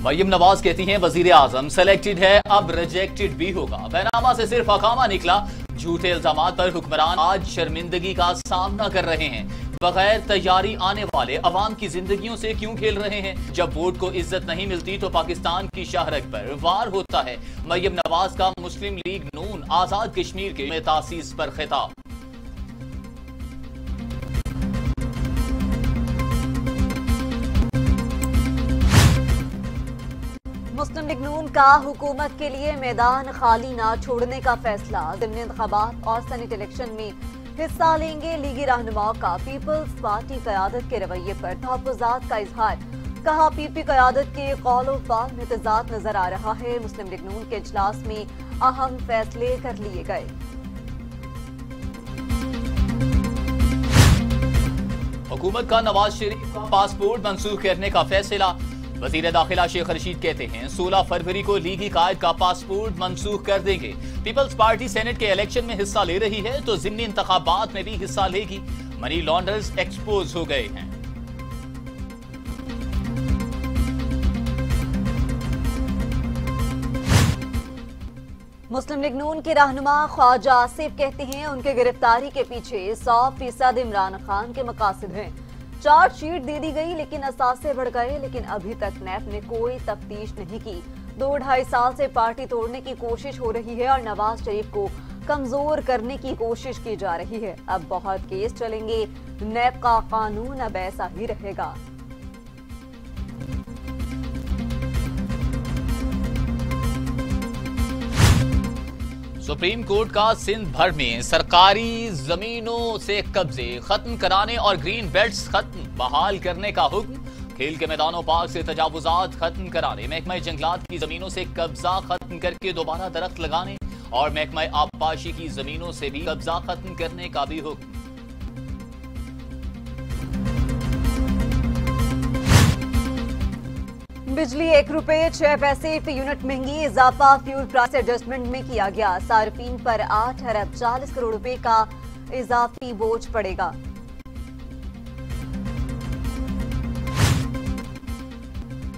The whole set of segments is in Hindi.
मरियम नवाज कहती हैं वजीर आजम सेलेक्टेड है, अब रिजेक्टेड भी होगा। पैनामा से सिर्फ हकामा निकला, झूठे इल्जाम पर हुक्मरान आज शर्मिंदगी का सामना कर रहे हैं। बगैर तैयारी आने वाले अवाम की जिंदगियों से क्यों खेल रहे हैं? जब वोट को इज्जत नहीं मिलती तो पाकिस्तान की शाहरग पर वार होता है। मरियम नवाज का मुस्लिम लीग नून आजाद कश्मीर के में तासीस पर खिताब। मुस्लिम लीग नून का हुकूमत के लिए मैदान खाली ना छोड़ने का फैसला। ज़िमनी इंतखाबात और सेनेट इलेक्शन में हिस्सा लेंगे लीगी रहनुमाओं का पीपल्स पार्टी क़यादत के रवैये पर तहफ़्फ़ुज़ात का इजहार। कहा पीपी क़यादत के कौलो क़ाल में तज़ाद नजर आ रहा है। मुस्लिम लीग नून के इजलास में अहम फैसले कर लिए गए। हुकूमत का नवाज शरीफ का पासपोर्ट मंसूख करने का फैसला। वजीर दाखिला शेख रशीद कहते हैं 16 फरवरी को लीगी कायद का पासपोर्ट मंसूख कर देंगे। पीपल्स पार्टी सेनेट के इलेक्शन में हिस्सा ले रही है तो ज़िमनी इंतखाबात में भी हिस्सा लेगी। मनी लॉन्डर्स एक्सपोज हो गए हैं। मुस्लिम लीग नून के रहनुमा ख्वाजा आसिफ कहते हैं उनके गिरफ्तारी के पीछे 100% इमरान खान के मकासद हैं। चार्जशीट दे दी गई लेकिन असासे बढ़ गए, लेकिन अभी तक नैब ने कोई तफ्तीश नहीं की। 2-2.5 साल से पार्टी तोड़ने की कोशिश हो रही है और नवाज शरीफ को कमजोर करने की कोशिश की जा रही है। अब बहुत केस चलेंगे, नैब का कानून अब ऐसा ही रहेगा। सुप्रीम कोर्ट का सिंध भर में सरकारी जमीनों से कब्जे खत्म कराने और ग्रीन बेल्ट्स खत्म बहाल करने का हुक्म। खेल के मैदानों पार्क से तजावुजात खत्म कराने, महकमा जंगलात की जमीनों से कब्जा खत्म करके दोबारा दरख्त लगाने और महकमा आबपाशी की जमीनों से भी कब्जा खत्म करने का भी हुक्म। बिजली 1 रुपये 6 पैसे फी यूनिट महंगी, इजाफा फ्यूल प्राइस एडजस्टमेंट में किया गया। सार्फिन पर 8 अरब 40 करोड़ रुपए का इजाफी बोझ पड़ेगा।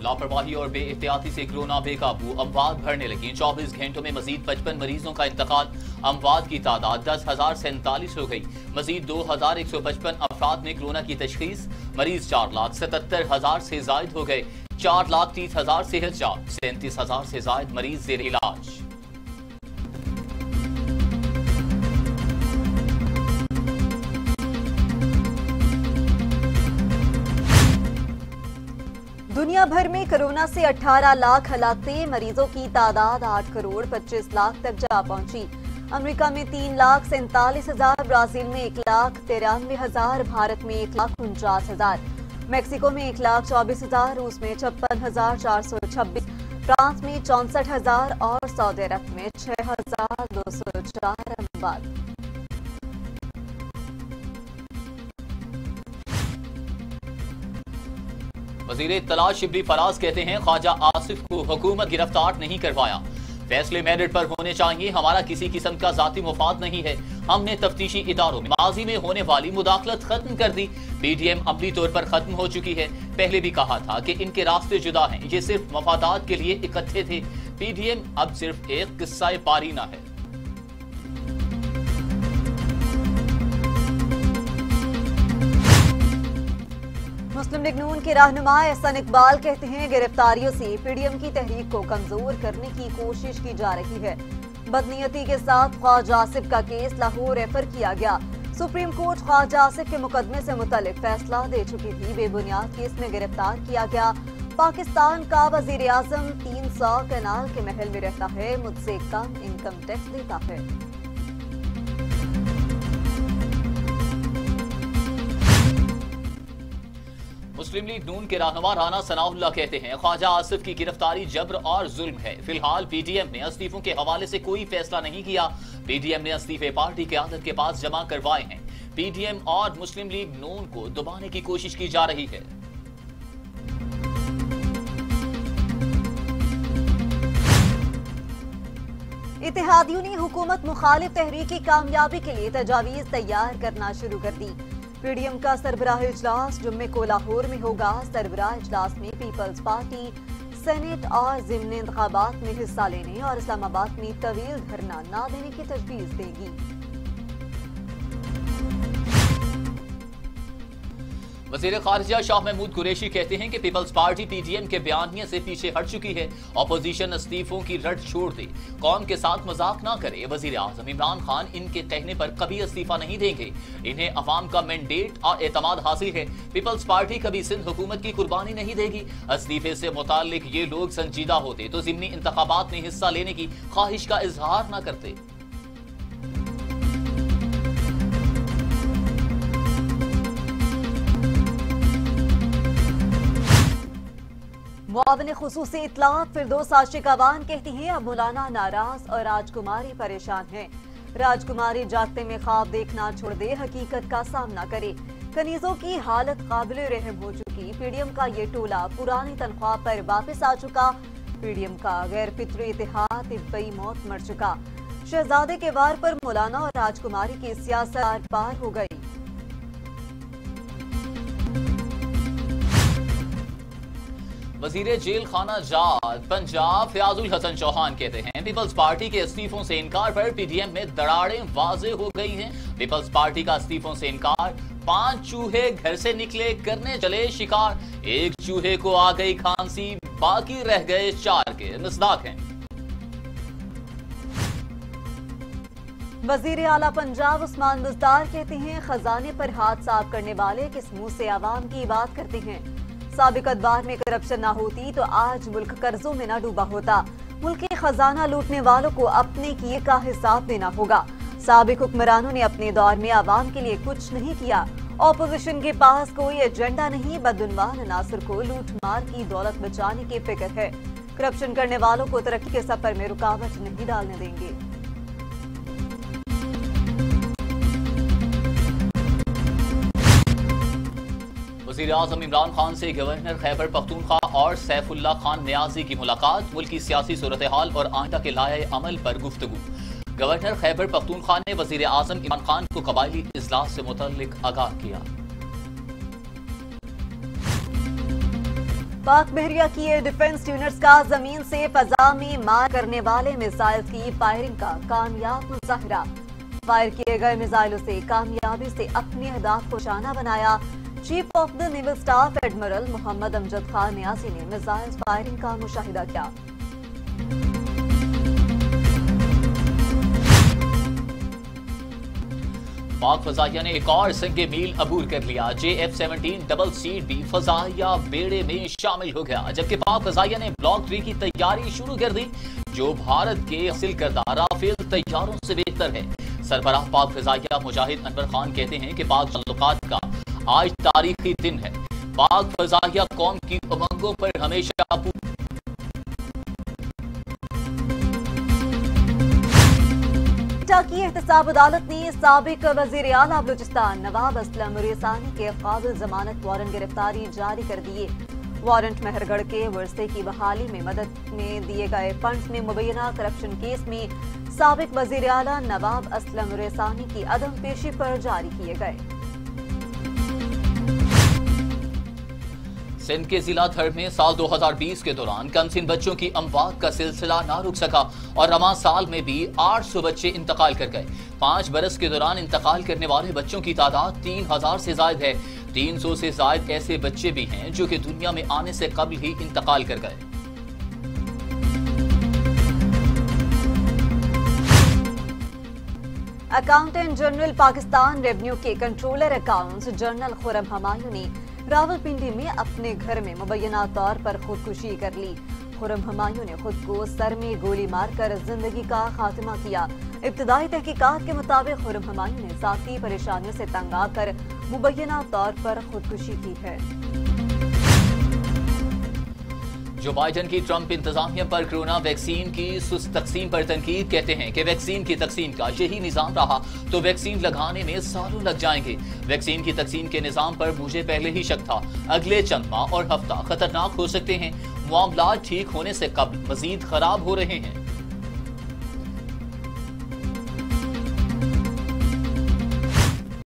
लापरवाही और बेएहतियाती से कोरोना बेकाबू, अमवात बढ़ने लगी। 24 घंटों में मजीद 55 मरीजों का इंतकाल। अमवात की तादाद 10,047 हो गई। मजीद 2,155 अफराद में कोरोना की तशखीस। मरीज 4,77,000 से जायद हो गए। 4,30,000 सेहत याब, 37,000 से जायद मरीज जेर इलाज। दुनिया भर में कोरोना से 18 लाख हलाकतें, मरीजों की तादाद 8 करोड़ 25 लाख तक जा पहुंची। अमेरिका में 3,47,000, ब्राजील में 1,93,000, भारत में 1,49,000, मैक्सिको में 1,24,000, रूस में 56,426, फ्रांस में 64,000 और सऊदी अरब में 6,204 अमवात। वजीर इत्तला शिबली फराज कहते हैं ख्वाजा आसिफ को हुकूमत गिरफ्तार नहीं करवाया, फैसले मेरिट पर होने चाहिए। हमारा किसी किस्म का जाती मुफाद नहीं है। हमने तफ्तीशी इदारों में माजी में होने वाली मुदाखलत खत्म कर दी। पीडीएम अमली तौर पर खत्म हो चुकी है। पहले भी कहा था कि इनके रास्ते जुदा हैं, ये सिर्फ मफादात के लिए इकट्ठे थे। पीडीएम अब सिर्फ एक किस्सा पारीना है। मुस्लिम लीग नून के रहनुमा एहसान इकबाल कहते हैं गिरफ्तारियों से पीडीएम की तहरीक को कमजोर करने की कोशिश की जा रही है। बदनीयती के साथ ख्वाजा आसिफ का केस लाहौर रेफर किया गया। सुप्रीम कोर्ट ख्वाजा आसिफ के मुकदमे से मुतल्लिक फैसला दे चुकी थी। बेबुनियाद केस में गिरफ्तार किया गया। पाकिस्तान का वजीर आजम 300 कनाल के महल में रहता है, मुझसे कम इनकम टैक्स देता है। मुस्लिम लीग नून के रहनुमा राना सनाउल्लाह कहते हैं ख्वाजा आसिफ की गिरफ्तारी जब्र और जुल्म है। फिलहाल पीडीएम ने इस्तीफों के हवाले से कोई फैसला नहीं किया। पीडीएम ने इस्तीफे पार्टी क़यादत के पास जमा करवाए हैं। पीडीएम और मुस्लिम लीग नून को दबाने की कोशिश की जा रही है। इत्तेहादियों ने हुकूमत मुखालिफ तहरीक की कामयाबी के लिए तजावीज तैयार करना शुरू कर दी। पीडीएम का सरबराह इजलास जुम्मे को लाहौर में होगा। सरबराह इजलास में पीपल्स पार्टी, सेनेट और ज़िमनी इंतखाबात में हिस्सा लेने और इस्लामाबाद में तवील धरना न देने की तजवीज़ देगी। वज़ीर ख़ारिजा शाह महमूद कुरैशी कहते हैं कि पीपल्स पार्टी पीडीएम के बयानिए से पीछे हट चुकी है। ऑपोजिशन इस्तीफों की रट छोड़ दे, कौम के साथ मजाक ना करे। वज़ीर आज़म इमरान खान इनके कहने पर कभी इस्तीफा नहीं देंगे। इन्हें अवाम का मैंडेट और एतमाद हासिल है। पीपल्स पार्टी कभी सिंध हुकूमत की कुर्बानी नहीं देगी। इस्तीफे से मुताल्लिक ये लोग संजीदा होते तो ज़िमनी इंतखाबात में हिस्सा लेने की ख्वाहिश का इजहार न करते। मुआविन खुसूसी इत्तलात फिरदौस आशिकावान कहती हैं अब मौलाना नाराज और राजकुमारी परेशान हैं। राजकुमारी जागते में ख्वाब देखना छोड़ दे, हकीकत का सामना करे। कनीजों की हालत काबिल रहम हो चुकी। पीडीएम का ये टोला पुरानी तनख्वाह पर वापस आ चुका। पीडीएम का गैर फित्री इतिहाद तिब्बई मौत मर चुका। शहजादे के वार पर मौलाना और राजकुमारी की सियासत आर पार हो गई। वजीर जेल खाना जात पंजाब फयाजुल हसन चौहान कहते हैं पीपल्स पार्टी के इस्तीफों से इनकार पर पीडीएम में दरारें वाजे हो गई हैं। पीपल्स पार्टी का इस्तीफों से इनकार, 5 चूहे घर से निकले करने चले शिकार। 1 चूहे को आ गई खांसी, बाकी रह गए 4 के मिसदाक हैं। वजीर आला पंजाब उस्मान बुज़दार कहते हैं खजाने पर हाथ साफ करने वाले किस मुंह से आवाम की बात करते हैं। साबिक अदवार में करप्शन ना होती तो आज मुल्क कर्जों में ना डूबा होता। मुल्क के खजाना लूटने वालों को अपने किए का हिसाब देना होगा। साबिक हुक्मरानों ने अपने दौर में आवाम के लिए कुछ नहीं किया। ऑपोजिशन के पास कोई एजेंडा नहीं, बदउनवान अनासर को लूट मार की दौलत बचाने की फिक्र है। करप्शन करने वालों को तरक्की के सफर में रुकावट नहीं डालने देंगे। वज़ीर आज़म इमरान खान से गवर्नर खैबर पख्तूनख्वा और सैफुल्लाह खान नियाजी की मुलाकात, मुल्क की सियासी सूरत हाल और आइंदा के लाए अमल पर गुफ्तगू। गवर्नर खैबर पख्तूनख्वा ने वज़ीर आज़म इमरान खान को कबायली इजलास से मुतल्लिक आगाह किया। पाक बहरिया की एयर डिफेंस यूनिट्स का जमीन से फजा में मार करने वाले मिसाइल की फायरिंग का कामयाब मुजाहिरा। फायर किए गए मिसाइलों से कामयाबी से अपने अहदाफ को निशाना बनाया। Chief of the naval staff admiral Mohammad Amjad Khan Niazi ने मिसाइल फायरिंग का मुशाहिदा किया। पाक फजाइया ने एक और संगे मील अबूर कर लिया। JF-17 डबल सीट भी फजाइया बेड़े में शामिल हो गया, जबकि पाक फजाइया ने ब्लॉक 3 की तैयारी शुरू कर दी, जो भारत के हासिल करदा राफेल तैयारों से बेहतर है। सरबराह पाक फजाइया मुजाहिद अनवर खान कहते हैं कि पाक ताल्लुकात का आज तारीखी दिन है। पाक फजाइया कौम की उमंगों पर हमेशा की एहतसाब अदालत ने साबिक वजीर आला बलूचिस्तान नवाब असलम रेसानी के काबिल जमानत वारंट गिरफ्तारी जारी कर दिए। वारंट मेहरगढ़ के वर्से की बहाली में मदद में दिए गए फंड में मुबैना करप्शन केस में साबिक वजीर आला नवाब असलम रेसानी की अदम पेशी पर जारी किए गए। सिंध के जिला धर में साल 2020 के दौरान कमसिन बच्चों की अमवात का सिलसिला ना रुक सका और रवां साल में भी 800 बच्चे इंतकाल कर गए। 5 बरस के दौरान इंतकाल करने वाले बच्चों की तादाद 3000 से जायद है। 300 से जायद ऐसे बच्चे भी हैं जो कि दुनिया में आने से कबल ही इंतकाल कर गए। अकाउंटेंट जनरल पाकिस्तान रेवेन्यू के controller accounts general Khurram Humayun ने रावलपिंडी में अपने घर में मुबैना तौर पर खुदकुशी कर ली। खुर्रम हमायूं ने खुद को सर में गोली मारकर जिंदगी का खात्मा किया। इब्तदाई तहकीकात के मुताबिक खुर्रम हमायूं ने जाती परेशानियों से तंग आकर मुबैना तौर पर खुदकुशी की है। जो बाइडन की ट्रंप इंतजामिया पर कोरोना वैक्सीन की सुस्त तकसीम पर तनकीद, कहते हैं कि वैक्सीन की तकसीम का यही निजाम रहा तो वैक्सीन लगाने में सालों लग जाएंगे। वैक्सीन की तकसीम के निजाम पर मुझे पहले ही शक था। अगले चंद माह और हफ्ता खतरनाक हो सकते हैं। मामला ठीक होने से कबल मजीद खराब हो रहे हैं।